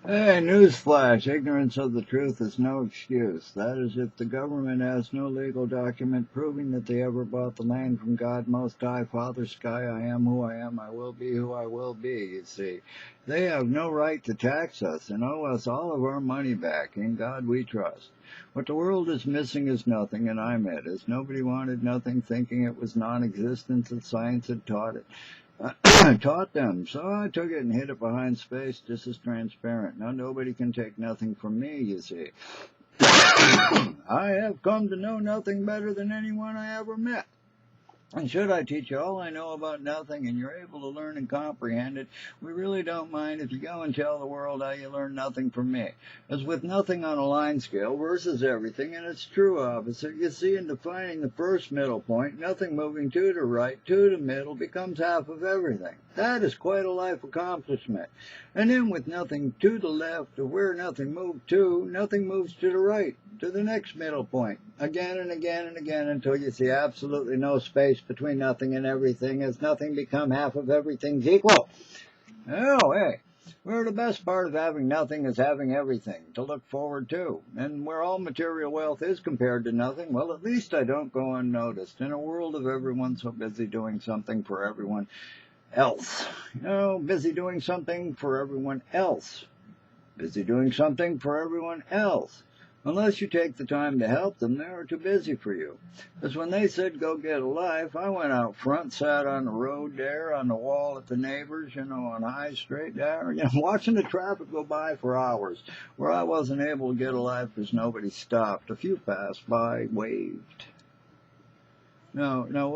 Hey, newsflash, ignorance of the truth is no excuse. That is, if the government has no legal document proving that they ever bought the land from God Most High, Father Sky, I am who I am, I will be who I will be, you see. They have no right to tax us and owe us all of our money back. In God we trust. What the world is missing is nothing, and I'm it. As nobody wanted nothing, thinking it was non-existent, that science had taught it. I taught them, so I took it and hid it behind space just as transparent. Now nobody can take nothing from me, you see. I have come to know nothing better than anyone I ever met. And should I teach you all I know about nothing and you're able to learn and comprehend it, we really don't mind if you go and tell the world how you learned nothing from me. As with nothing on a line scale versus everything and its true opposite, you see in defining the first middle point, nothing moving to the right, to the middle becomes half of everything. That is quite a life accomplishment. And then with nothing to the left, or where nothing moved to, nothing moves to the right, to the next middle point, again and again and again until you see absolutely no space between nothing and everything, as nothing become half of everything's equal. Oh, hey, where the best part of having nothing is having everything to look forward to. And where all material wealth is compared to nothing, well, at least I don't go unnoticed. In a world of everyone so busy doing something for everyone else. Busy doing something for everyone else. Busy doing something for everyone else. Unless you take the time to help them, they are too busy for you. Because when they said go get a life, I went out front, sat on the road there, on the wall at the neighbors, on High Street there, watching the traffic go by for hours, where I wasn't able to get a life because nobody stopped. A few passed by, waved. Now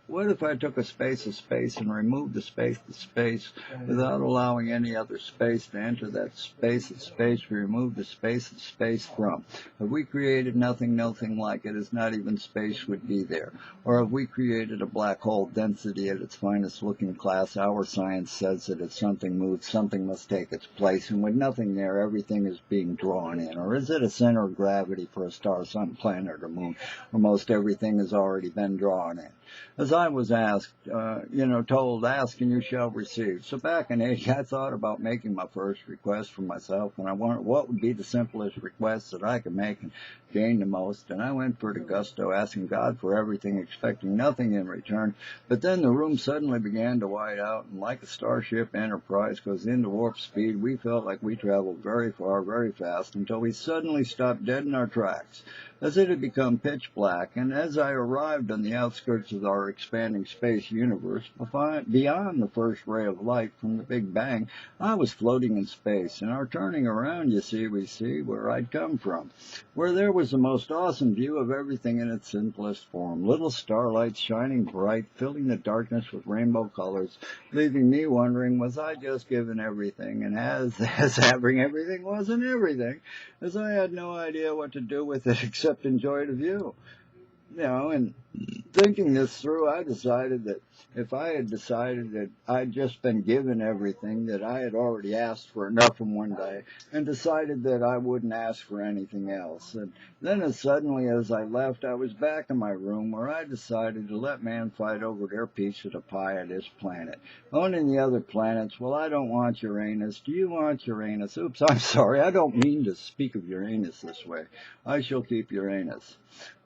what if I took a space of space and removed the space of space without allowing any other space to enter that space of space we removed the space of space from? If we created nothing like it, as not even space would be there. Or if we created a black hole density at its finest looking class, our science says that if something moves, something must take its place, and with nothing there, everything is being drawn in. Or is it a center of gravity for a star, sun, planet, or moon, where most everything has already been drawn in? As I was asked, told, ask and you shall receive. So back in 80, I thought about making my first request for myself, and I wondered what would be the simplest request that I could make and gain the most. And I went for the gusto, asking God for everything, expecting nothing in return. But then the room suddenly began to wide out, and like a Starship Enterprise goes into warp speed, we felt like we traveled very far, very fast, until we suddenly stopped dead in our tracks, as it had become pitch black. And as I arrived on the outskirts of our expanding space universe, beyond the first ray of light from the Big Bang, I was floating in space. And our turning around, you see, we see where I'd come from, where there was the most awesome view of everything in its simplest form. Little starlights shining bright, filling the darkness with rainbow colors, leaving me wondering, was I just given everything? And as having everything wasn't everything, as I had no idea what to do with it except enjoy the view. And thinking this through, I decided that if I had decided that I'd just been given everything, that I had already asked for enough in one day, and decided that I wouldn't ask for anything else. And then as suddenly as I left, I was back in my room where I decided to let man fight over their piece of the pie of this planet. Owning the other planets, well, I don't want Uranus. Do you want Uranus? Oops, I'm sorry. I don't mean to speak of Uranus this way. I shall keep Uranus.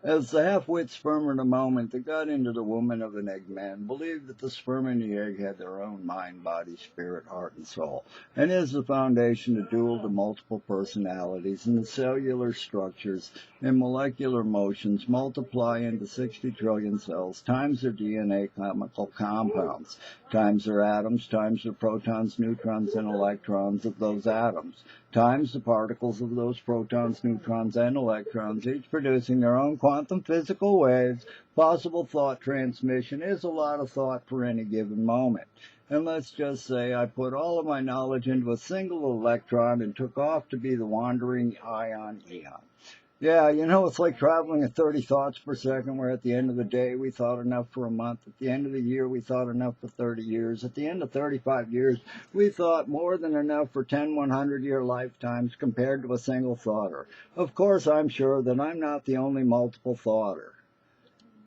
As the half-wit sperm of the moment that got into the woman of an Eggman believed that the sperm and the egg had their own mind, body, spirit, heart, and soul, and is the foundation of dual to multiple personalities, and the cellular structures and molecular motions multiply into 60 trillion cells, times their DNA chemical compounds, times their atoms, times their protons, neutrons, and electrons of those atoms, times the particles of those protons, neutrons, and electrons, each producing their own quantum physical waves. Possible thought transmission is a lot of thought for any given moment. And let's just say I put all of my knowledge into a single electron and took off to be the wandering ion eon. Yeah, it's like traveling at 30 thoughts per second, where at the end of the day we thought enough for a month. At the end of the year we thought enough for 30 years. At the end of 35 years we thought more than enough for 10 100-year lifetimes compared to a single thoughter. Of course, I'm sure that I'm not the only multiple thoughter.